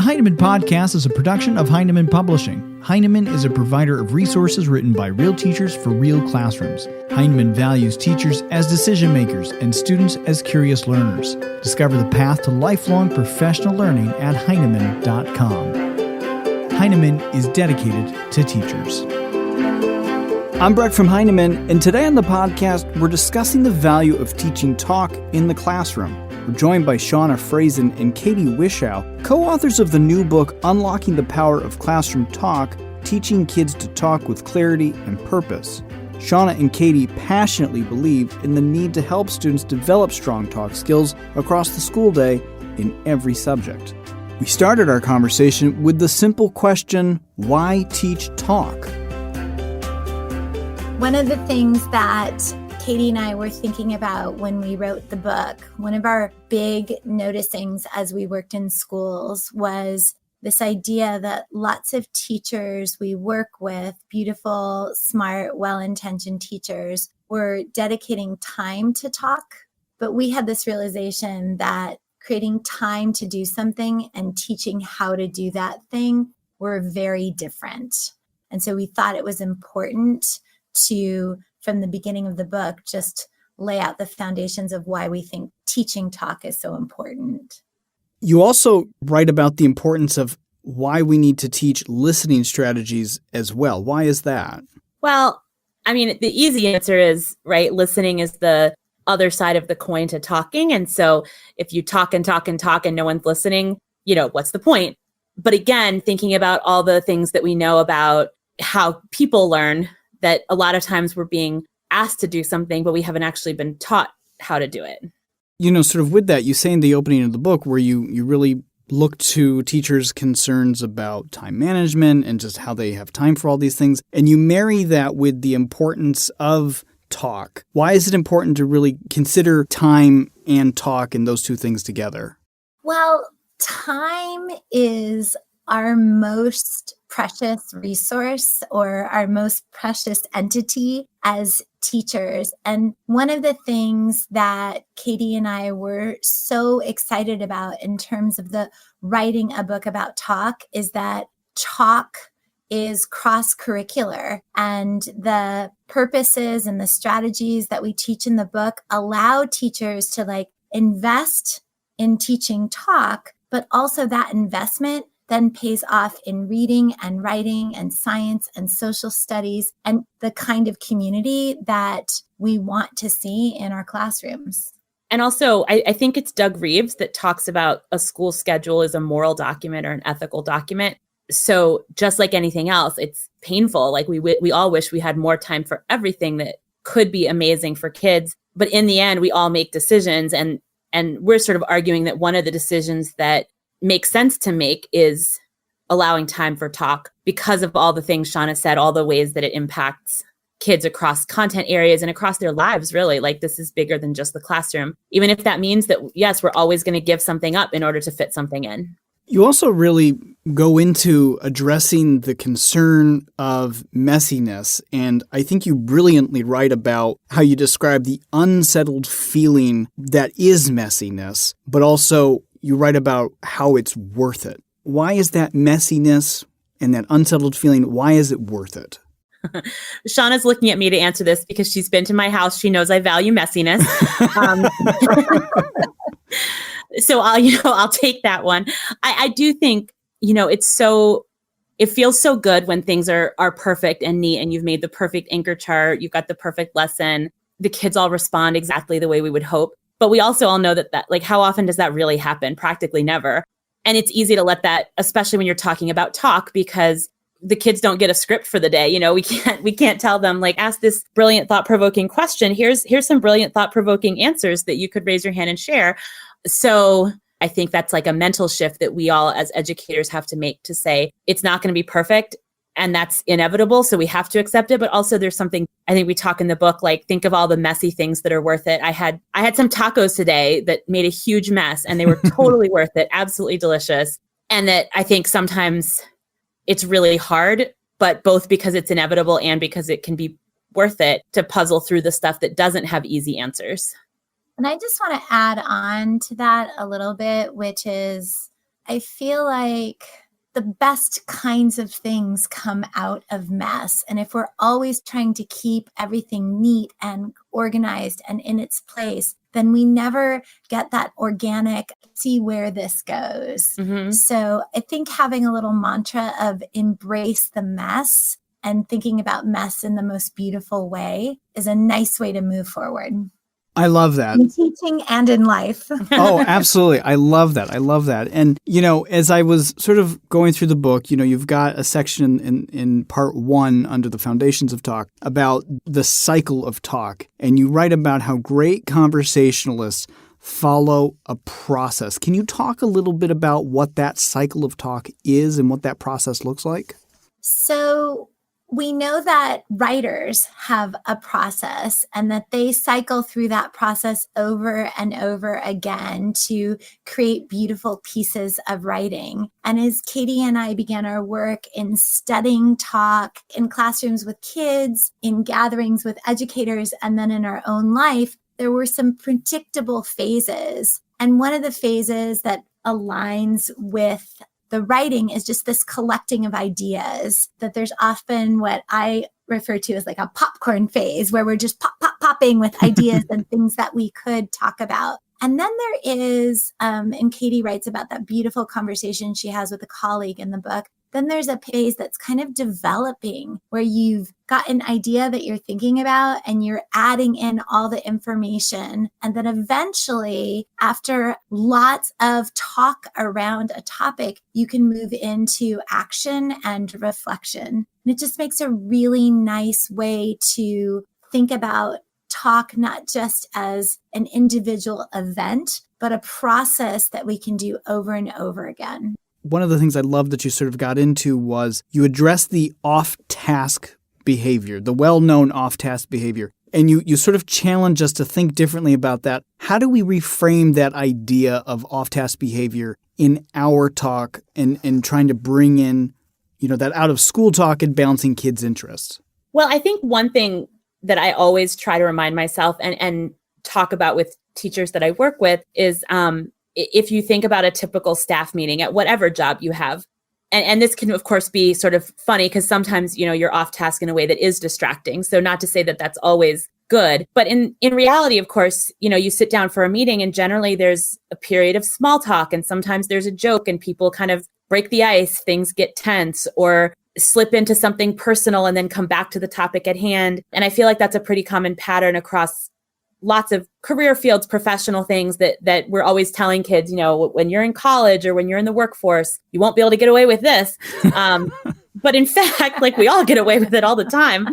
The Heinemann Podcast is a production of Heinemann Publishing. Heinemann is a provider of resources written by real teachers for real classrooms. Heinemann values teachers as decision makers and students as curious learners. Discover the path to lifelong professional learning at Heinemann.com. Heinemann is dedicated to teachers. I'm Brett from Heinemann, and today on the podcast, we're discussing the value of teaching talk in the classroom. We're joined by Shana Frazin and Katy Wischow, co-authors of the new book, Unlocking the Power of Classroom Talk, Teaching Kids to Talk with Clarity and Purpose. Shana and Katy passionately believe in the need to help students develop strong talk skills across the school day in every subject. We started our conversation with the simple question, why teach talk? One of the things that Katy and I were thinking about when we wrote the book, one of our big noticings as we worked in schools was this idea that lots of teachers we work with, beautiful, smart, well-intentioned teachers, were dedicating time to talk. But we had this realization that creating time to do something and teaching how to do that thing were very different. And so we thought it was important to, from the beginning of the book, just lay out the foundations of why we think teaching talk is so important. You also write about the importance of why we need to teach listening strategies as well. Why is that? Well, I mean, the easy answer is, right, listening is the other side of the coin to talking. And so if you talk and talk and talk and no one's listening, what's the point? But again, thinking about all the things that we know about how people learn, that a lot of times we're being asked to do something, but we haven't actually been taught how to do it. Sort of with that, you say in the opening of the book where you really look to teachers' concerns about time management and just how they have time for all these things, and you marry that with the importance of talk. Why is it important to really consider time and talk and those two things together? Well, time is our most precious resource or our most precious entity as teachers. And one of the things that Katy and I were so excited about in terms of the writing a book about talk is that talk is cross-curricular, and the purposes and the strategies that we teach in the book allow teachers to invest in teaching talk, but also that investment then pays off in reading and writing and science and social studies and the kind of community that we want to see in our classrooms. And also, I think it's Doug Reeves that talks about a school schedule as a moral document or an ethical document. So just like anything else, it's painful. We all wish we had more time for everything that could be amazing for kids. But in the end, we all make decisions. And we're sort of arguing that one of the decisions that makes sense to make is allowing time for talk because of all the things Shana said, all the ways that it impacts kids across content areas and across their lives, really. This is bigger than just the classroom, even if that means that, yes, we're always going to give something up in order to fit something in. You also really go into addressing the concern of messiness, and I think you brilliantly write about how you describe the unsettled feeling that is messiness, but also you write about how it's worth it. Why is that messiness and that unsettled feeling, why is it worth it? Shauna's looking at me to answer this because she's been to my house. She knows I value messiness. So I'll take that one. I do think, it feels so good when things are perfect and neat and you've made the perfect anchor chart. You've got the perfect lesson. The kids all respond exactly the way we would hope. But we also all know that how often does that really happen? Practically never. And it's easy to let that, especially when you're talking about talk, because the kids don't get a script for the day. We can't tell them ask this brilliant thought-provoking question. Here's some brilliant thought-provoking answers that you could raise your hand and share. So I think that's a mental shift that we all as educators have to make to say it's not going to be perfect. And that's inevitable. So we have to accept it. But also there's something, I think we talk in the book, think of all the messy things that are worth it. I had some tacos today that made a huge mess and they were totally worth it. Absolutely delicious. And that I think sometimes it's really hard, but both because it's inevitable and because it can be worth it to puzzle through the stuff that doesn't have easy answers. And I just want to add on to that a little bit, which is I feel like the best kinds of things come out of mess. And if we're always trying to keep everything neat and organized and in its place, then we never get that organic, see where this goes. Mm-hmm. So I think having a little mantra of embrace the mess and thinking about mess in the most beautiful way is a nice way to move forward. I love that. In teaching and in life. Oh, absolutely. I love that. I love that. And, as I was sort of going through the book, you've got a section in part 1 under the Foundations of Talk about the cycle of talk. And you write about how great conversationalists follow a process. Can you talk a little bit about what that cycle of talk is and what that process looks like? So we know that writers have a process and that they cycle through that process over and over again to create beautiful pieces of writing. And as Katy and I began our work in studying talk in classrooms with kids, in gatherings with educators, and then in our own life, there were some predictable phases. And one of the phases that aligns with the writing is just this collecting of ideas, that there's often what I refer to as like a popcorn phase where we're just popping with ideas and things that we could talk about. And then there is, and Katy writes about that beautiful conversation she has with a colleague in the book. Then there's a phase that's kind of developing where you've got an idea that you're thinking about and you're adding in all the information. And then eventually, after lots of talk around a topic, you can move into action and reflection. And it just makes a really nice way to think about talk, not just as an individual event, but a process that we can do over and over again. One of the things I love that you sort of got into was you addressed the off-task behavior, the well-known off-task behavior. And you sort of challenge us to think differently about that. How do we reframe that idea of off-task behavior in our talk and trying to bring in, that out-of-school talk and balancing kids' interests? Well, I think one thing that I always try to remind myself and talk about with teachers that I work with is if you think about a typical staff meeting at whatever job you have, and this can, of course, be sort of funny because sometimes, you're off task in a way that is distracting. So not to say that that's always good, but in reality, of course, you sit down for a meeting and generally there's a period of small talk and sometimes there's a joke and people kind of break the ice, things get tense or slip into something personal and then come back to the topic at hand. And I feel like that's a pretty common pattern across lots of career fields, professional things that we're always telling kids, when you're in college or when you're in the workforce, you won't be able to get away with this. But in fact, we all get away with it all the time.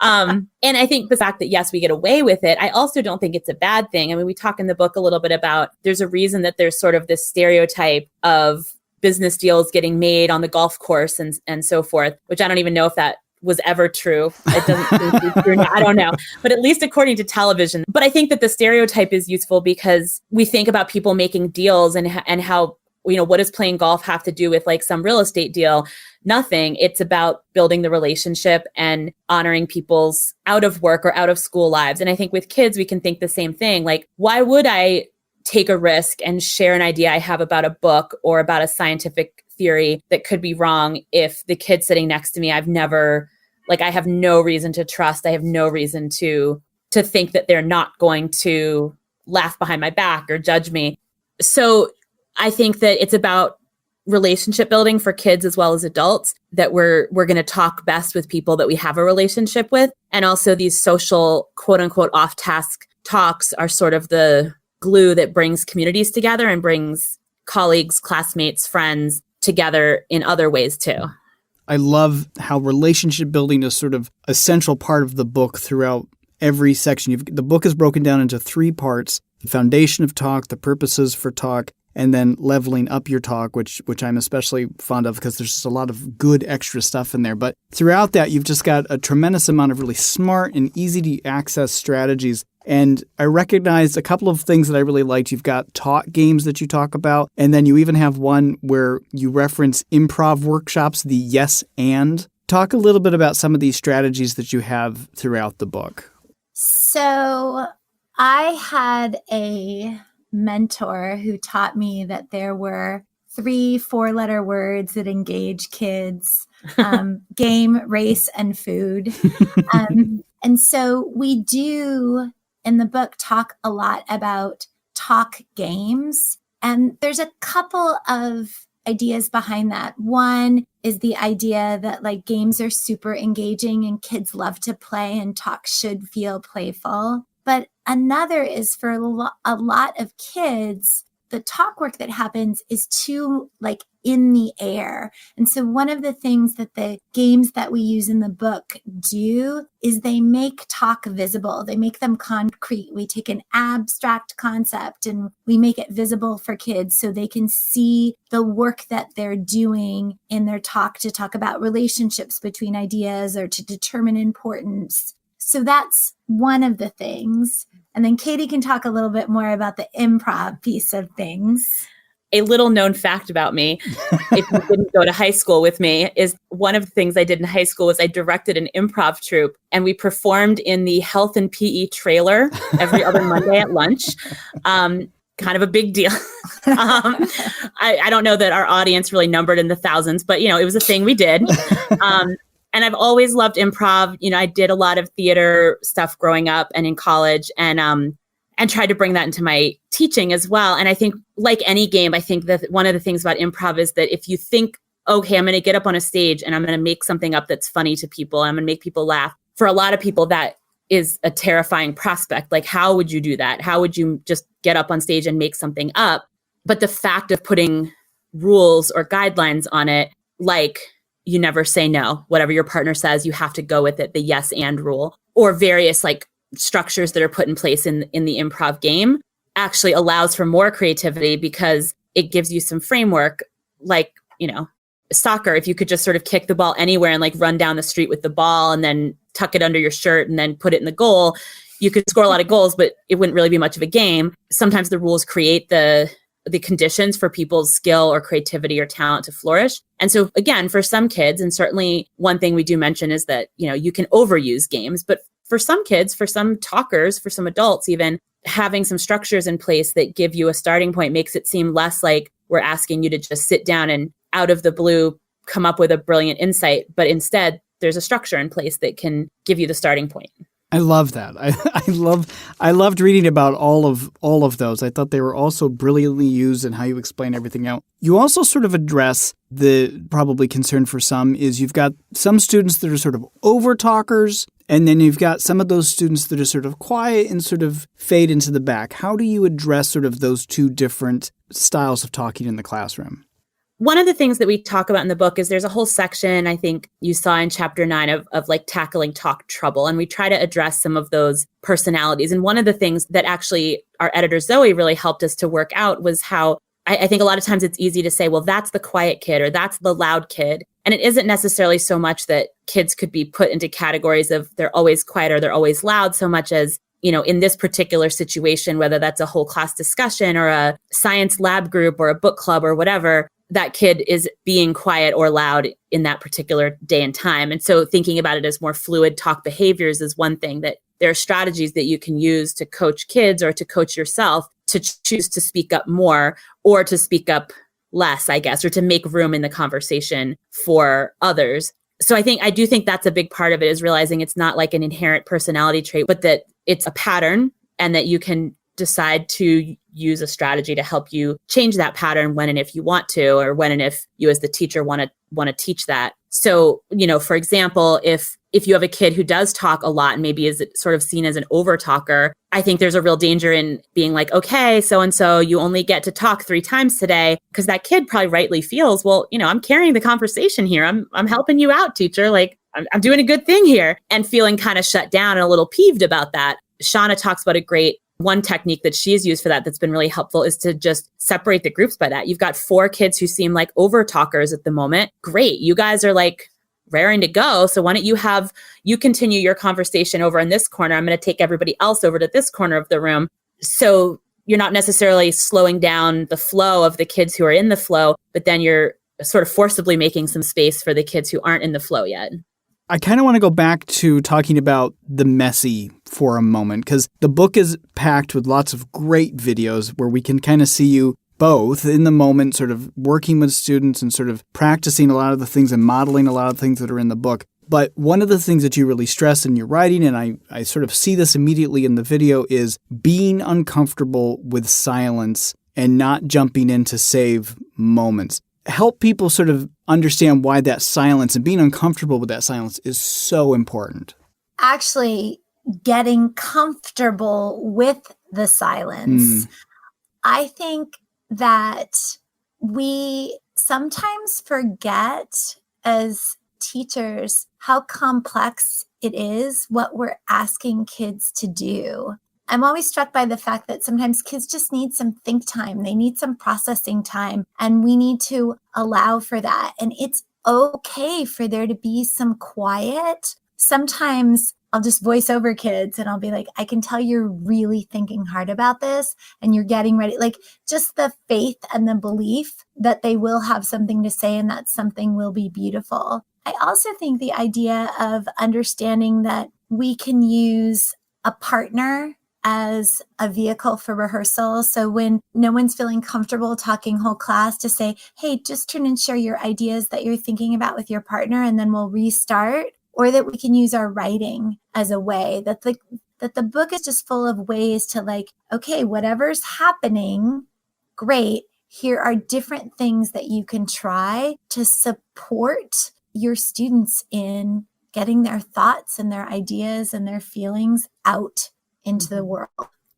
And I think the fact that, yes, we get away with it, I also don't think it's a bad thing. I mean, we talk in the book a little bit about there's a reason that there's sort of this stereotype of business deals getting made on the golf course and so forth, which I don't even know if that was ever true. It doesn't seem to be true now. I don't know. But at least according to television. But I think that the stereotype is useful because we think about people making deals and how, what does playing golf have to do with some real estate deal? Nothing. It's about building the relationship and honoring people's out of work or out of school lives. And I think with kids, we can think the same thing. Why would I take a risk and share an idea I have about a book or about a scientific theory that could be wrong if the kid sitting next to me, I have no reason to trust. I have no reason to think that they're not going to laugh behind my back or judge me. So I think that it's about relationship building for kids as well as adults, that we're going to talk best with people that we have a relationship with. And also these social, quote unquote, off-task talks are sort of the glue that brings communities together and brings colleagues, classmates, friends together in other ways too. I love how relationship building is sort of a central part of the book throughout every section. The book is broken down into 3 parts: the foundation of talk, the purposes for talk, and then leveling up your talk, which I'm especially fond of because there's just a lot of good extra stuff in there. But throughout that, you've just got a tremendous amount of really smart and easy to access strategies. And I recognized a couple of things that I really liked. You've got talk games that you talk about, and then you even have one where you reference improv workshops, the yes and. Talk a little bit about some of these strategies that you have throughout the book. So I had a mentor who taught me that there were 3 4-letter words that engage kids: game, race, and food. And so we do in the book talk a lot about talk games. And there's a couple of ideas behind that. One is the idea that like games are super engaging and kids love to play and talk should feel playful. But another is for a lot of kids, the talk work that happens is too like in the air. And so one of the things that the games that we use in the book do is they make talk visible. They make them concrete. We take an abstract concept and we make it visible for kids so they can see the work that they're doing in their talk to talk about relationships between ideas or to determine importance. So that's one of the things. And then Katie can talk a little bit more about the improv piece of things. A little known fact about me, if you didn't go to high school with me, is one of the things I did in high school was I directed an improv troupe, and we performed in the health and PE trailer every other Monday at lunch. Kind of a big deal. I don't know that our audience really numbered in the thousands, but it was a thing we did. And I've always loved improv. I did a lot of theater stuff growing up and in college, and tried to bring that into my teaching as well. And I think, like any game, I think that one of the things about improv is that if you think, okay, I'm going to get up on a stage and I'm going to make something up that's funny to people, I'm going to make people laugh. For a lot of people, that is a terrifying prospect. Like, how would you do that? How would you just get up on stage and make something up? But the fact of putting rules or guidelines on it, like you never say no, whatever your partner says, you have to go with it, the yes and rule, or various like structures that are put in place in the improv game, actually allows for more creativity because it gives you some framework. Like, soccer, if you could just sort of kick the ball anywhere and like run down the street with the ball and then tuck it under your shirt and then put it in the goal, you could score a lot of goals, but it wouldn't really be much of a game. Sometimes the rules create the conditions for people's skill or creativity or talent to flourish. And so again, for some kids, and certainly one thing we do mention is that, you can overuse games, but for some kids, for some talkers, for some adults, even having some structures in place that give you a starting point makes it seem less like we're asking you to just sit down and out of the blue come up with a brilliant insight, but instead there's a structure in place that can give you the starting point. I love that. I loved reading about all of those. I thought they were also brilliantly used in how you explain everything out. You also sort of address the probably concern for some is you've got some students that are sort of over talkers, and then you've got some of those students that are sort of quiet and sort of fade into the back. How do you address sort of those two different styles of talking in the classroom? One of the things that we talk about in the book is there's a whole section, I think you saw in chapter 9 of like tackling talk trouble. And we try to address some of those personalities. And one of the things that actually our editor Zoe really helped us to work out was how I think a lot of times it's easy to say, well, that's the quiet kid or that's the loud kid. And it isn't necessarily so much that kids could be put into categories of they're always quiet or they're always loud, so much as, in this particular situation, whether that's a whole class discussion or a science lab group or a book club or whatever, that kid is being quiet or loud in that particular day and time. And so thinking about it as more fluid talk behaviors is one thing, that there are strategies that you can use to coach kids or to coach yourself to choose to speak up more or to speak up less, I guess, or to make room in the conversation for others. So I do think that's a big part of it, is realizing it's not like an inherent personality trait, but that it's a pattern and that you can decide to use a strategy to help you change that pattern when and if you want to, or when and if you as the teacher want to teach that. So, for example, if you have a kid who does talk a lot and maybe is sort of seen as an over talker, I think there's a real danger in being like, okay, so-and-so, you only get to talk 3 times today, because that kid probably rightly feels, well, I'm carrying the conversation here. I'm helping you out, teacher. Like I'm doing a good thing here, and feeling kind of shut down and a little peeved about that. Shana talks about one technique that she's used for that's been really helpful is to just separate the groups by that. You've got 4 kids who seem like over talkers at the moment. Great. You guys are like raring to go. So why don't you continue your conversation over in this corner. I'm going to take everybody else over to this corner of the room. So you're not necessarily slowing down the flow of the kids who are in the flow, but then you're sort of forcibly making some space for the kids who aren't in the flow yet. I kind of want to go back to talking about the messy for a moment, because the book is packed with lots of great videos where we can kind of see you both in the moment, sort of working with students and sort of practicing a lot of the things and modeling a lot of things that are in the book. But one of the things that you really stress in your writing, and I sort of see this immediately in the video, is being uncomfortable with silence and not jumping in to save moments. Help people sort of understand why that silence and being uncomfortable with that silence is so important. Actually, getting comfortable with the silence. I think that we sometimes forget as teachers how complex it is what we're asking kids to do. I'm always struck by the fact that sometimes kids just need some think time. They need some processing time, and we need to allow for that. And it's okay for there to be some quiet. Sometimes I'll just voice over kids and I'll be like, I can tell you're really thinking hard about this and you're getting ready. Like just the faith and the belief that they will have something to say and that something will be beautiful. I also think the idea of understanding that we can use a partner as a vehicle for rehearsal. So when no one's feeling comfortable talking whole class, to say, hey, just turn and share your ideas that you're thinking about with your partner and then we'll restart. Or that we can use our writing as a way that the book is just full of ways to like, okay, whatever's happening, great. Here are different things that you can try to support your students in getting their thoughts and their ideas and their feelings out into the world.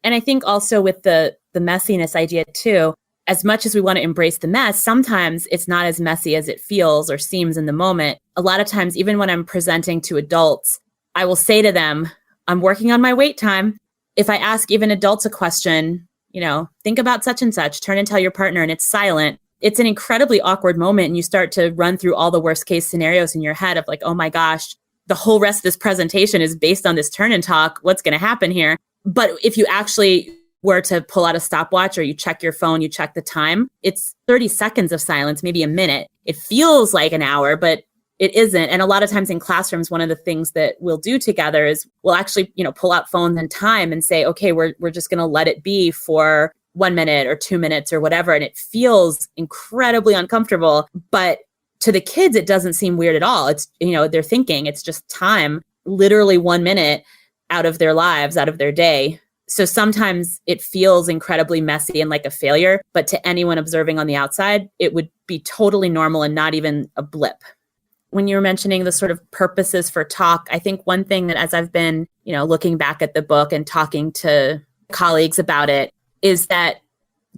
And I think also with the messiness idea too, as much as we want to embrace the mess, sometimes it's not as messy as it feels or seems in the moment. A lot of times, even when I'm presenting to adults, I will say to them, I'm working on my wait time. If I ask even adults a question, think about such and such, turn and tell your partner, and it's silent. It's an incredibly awkward moment. And you start to run through all the worst case scenarios in your head of like, oh my gosh, the whole rest of this presentation is based on this turn and talk. What's going to happen here? But if you actually were to pull out a stopwatch or you check your phone, you check the time, it's 30 seconds of silence, maybe a minute. It feels like an hour, but it isn't. And a lot of times in classrooms, one of the things that we'll do together is we'll actually, pull out phones and time and say, okay, we're just going to let it be for 1 minute or 2 minutes or whatever. And it feels incredibly uncomfortable, but to the kids, it doesn't seem weird at all. It's, they're thinking it's just time, literally 1 minute out of their lives, out of their day. So sometimes it feels incredibly messy and like a failure, but to anyone observing on the outside, it would be totally normal and not even a blip. When you were mentioning the sort of purposes for talk, I think one thing that as I've been, looking back at the book and talking to colleagues about it is that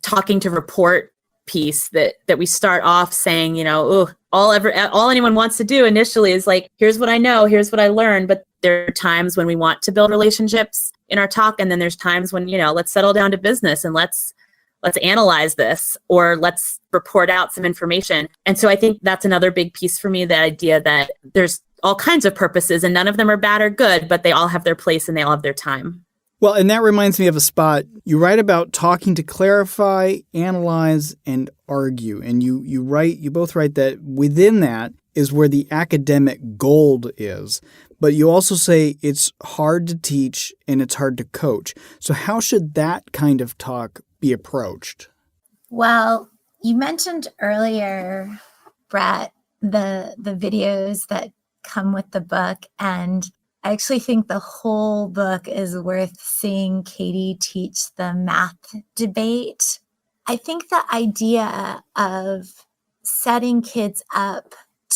talking to report piece that we start off saying, all anyone wants to do initially is like, here's what I know, here's what I learned. But there are times when we want to build relationships in our talk. And then there's times when, let's settle down to business and let's analyze this or let's report out some information. And so I think that's another big piece for me, the idea that there's all kinds of purposes and none of them are bad or good, but they all have their place and they all have their time. Well, and that reminds me of a spot. You write about talking to clarify, analyze, and argue. And you both write that within that is where the academic gold is. But you also say it's hard to teach and it's hard to coach. So how should that kind of talk be approached? Well, you mentioned earlier, Brett, the videos that come with the book. And I actually think the whole book is worth seeing Katy teach the math debate. I think the idea of setting kids up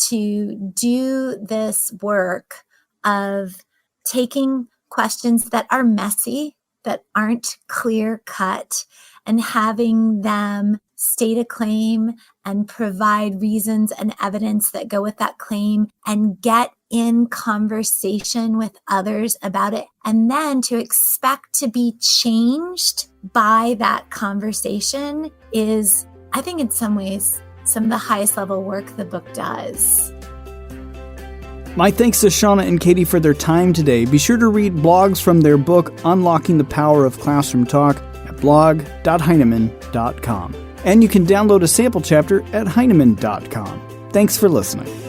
to do this work of taking questions that are messy, that aren't clear cut, and having them state a claim and provide reasons and evidence that go with that claim and get in conversation with others about it. And then to expect to be changed by that conversation is, I think in some ways, some of the highest level work the book does. My thanks to Shana and Katy for their time today. Be sure to read blogs from their book, Unlocking the Power of Classroom Talk, at blog.heinemann.com. And you can download a sample chapter at heinemann.com. Thanks for listening.